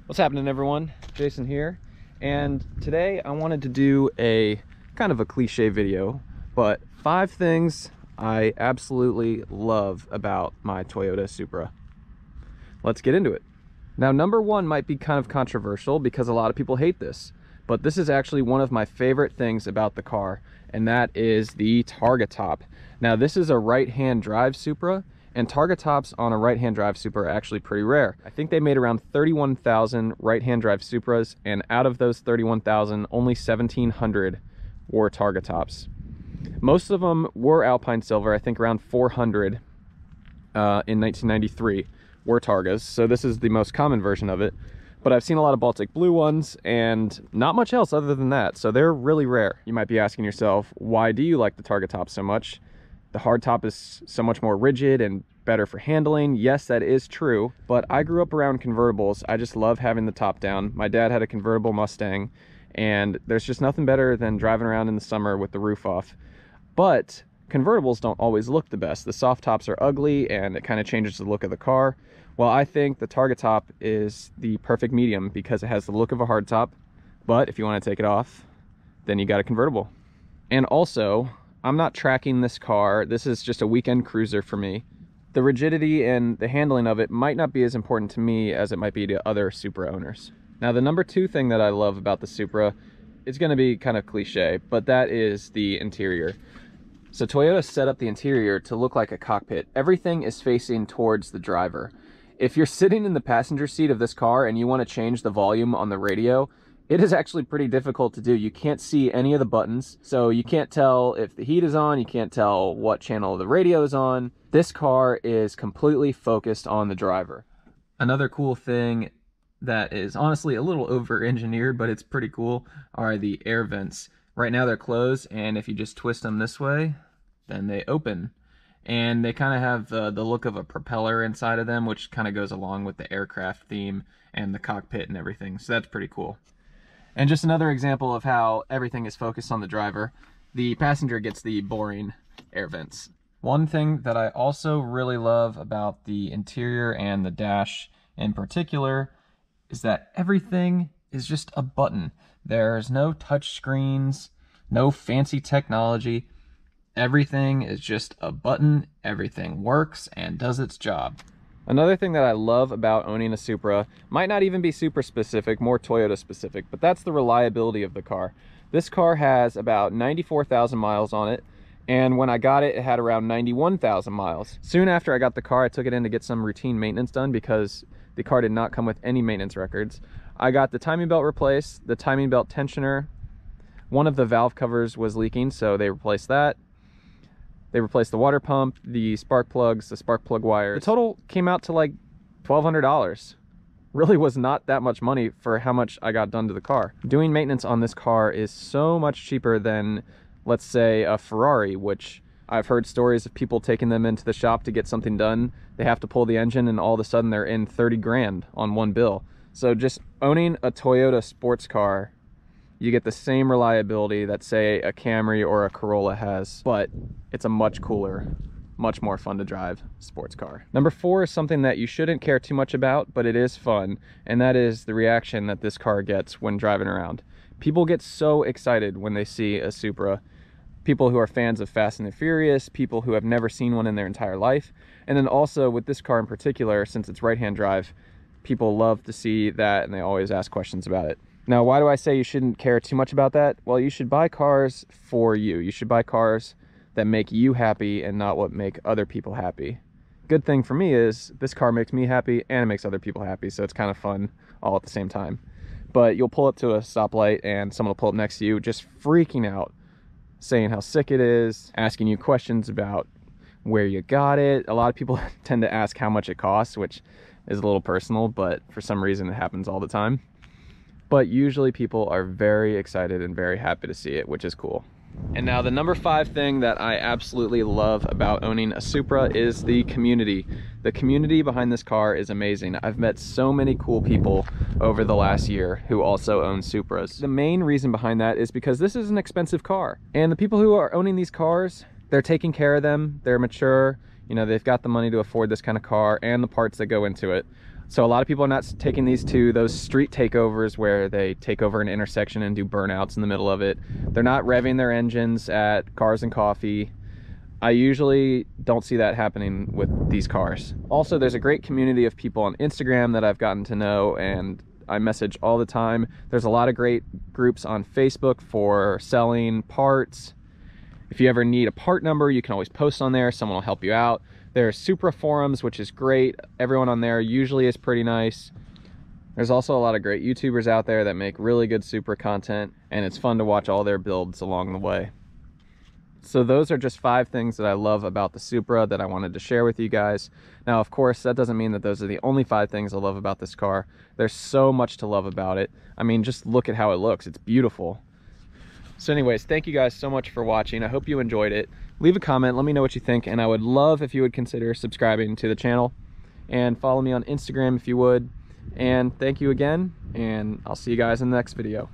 What's happening, everyone? Jason here, and today I wanted to do a kind of a cliche video, but 5 things I absolutely love about my Toyota Supra. Let's get into it. Now, number 1 might be kind of controversial because a lot of people hate this, but this is actually one of my favorite things about the car, and that is the Targa top. Now, this is a right-hand drive Supra, and Targa tops on a right-hand drive Supra are actually pretty rare. I think they made around 31,000 right-hand drive Supras, and out of those 31,000, only 1,700 wore Targa tops. Most of them were Alpine Silver. I think around 400 in 1993 were Targas, so this is the most common version of it. But I've seen a lot of Baltic Blue ones and not much else other than that, so they're really rare. You might be asking yourself, why do you like the Targa top so much? The hard top is so much more rigid and better for handling. Yes, that is true, but I grew up around convertibles. I just love having the top down. My dad had a convertible Mustang, and there's just nothing better than driving around in the summer with the roof off. But convertibles don't always look the best. The soft tops are ugly, and it kind of changes the look of the car. Well, I think the Targa top is the perfect medium because it has the look of a hard top, but if you want to take it off, then you got a convertible. And also, I'm not tracking this car. This is just a weekend cruiser for me. The rigidity and the handling of it might not be as important to me as it might be to other Supra owners. Now, the number 2 thing that I love about the Supra is going to be kind of cliche, but that is the interior. So Toyota set up the interior to look like a cockpit. Everything is facing towards the driver. If you're sitting in the passenger seat of this car and you want to change the volume on the radio, it is actually pretty difficult to do. You can't see any of the buttons, so you can't tell if the heat is on, you can't tell what channel the radio is on. This car is completely focused on the driver. Another cool thing that is honestly a little over-engineered, but it's pretty cool, are the air vents. Right now they're closed, and if you just twist them this way, then they open. And they kind of have the look of a propeller inside of them, which kind of goes along with the aircraft theme and the cockpit and everything, so that's pretty cool. And just another example of how everything is focused on the driver, the passenger gets the boring air vents. One thing that I also really love about the interior and the dash in particular is that everything is just a button. There's no touch screens, no fancy technology. Everything is just a button. Everything works and does its job. Another thing that I love about owning a Supra might not even be Supra specific, more Toyota specific, but that's the reliability of the car. This car has about 94,000 miles on it, and when I got it, it had around 91,000 miles. Soon after I got the car, I took it in to get some routine maintenance done because the car did not come with any maintenance records. I got the timing belt replaced, the timing belt tensioner. One of the valve covers was leaking, so they replaced that. They replaced the water pump, the spark plugs, the spark plug wires. The total came out to like $1,200. Really was not that much money for how much I got done to the car. Doing maintenance on this car is so much cheaper than, let's say, a Ferrari, which I've heard stories of people taking them into the shop to get something done. They have to pull the engine and all of a sudden they're in 30 grand on one bill. So just owning a Toyota sports car, you get the same reliability that, say, a Camry or a Corolla has, but it's a much cooler, much more fun to drive sports car. Number 4 is something that you shouldn't care too much about, but it is fun, and that is the reaction that this car gets when driving around. People get so excited when they see a Supra. People who are fans of Fast and the Furious, people who have never seen one in their entire life, and then also with this car in particular, since it's right-hand drive, people love to see that and they always ask questions about it. Now, why do I say you shouldn't care too much about that? Well, you should buy cars for you. You should buy cars that make you happy and not what make other people happy. Good thing for me is this car makes me happy and it makes other people happy, so it's kind of fun all at the same time. But you'll pull up to a stoplight and someone will pull up next to you just freaking out, saying how sick it is, asking you questions about where you got it. A lot of people tend to ask how much it costs, which is a little personal, but for some reason it happens all the time. But usually people are very excited and very happy to see it, which is cool. And now the number 5 thing that I absolutely love about owning a Supra is the community. The community behind this car is amazing. I've met so many cool people over the last year who also own Supras. The main reason behind that is because this is an expensive car. And the people who are owning these cars, they're taking care of them, they're mature, you know, they've got the money to afford this kind of car and the parts that go into it. So a lot of people are not taking these to those street takeovers where they take over an intersection and do burnouts in the middle of it. They're not revving their engines at Cars and Coffee. I usually don't see that happening with these cars. Also, there's a great community of people on Instagram that I've gotten to know, and I message all the time. There's a lot of great groups on Facebook for selling parts. If you ever need a part number, you can always post on there. Someone will help you out. There's Supra forums, which is great. Everyone on there usually is pretty nice. There's also a lot of great YouTubers out there that make really good Supra content, and it's fun to watch all their builds along the way. So those are just 5 things that I love about the Supra that I wanted to share with you guys. Now, of course, that doesn't mean that those are the only 5 things I love about this car. There's so much to love about it. I mean, just look at how it looks. It's beautiful. So anyways, thank you guys so much for watching. I hope you enjoyed it. Leave a comment, let me know what you think, and I would love if you would consider subscribing to the channel and follow me on Instagram if you would. And thank you again, and I'll see you guys in the next video.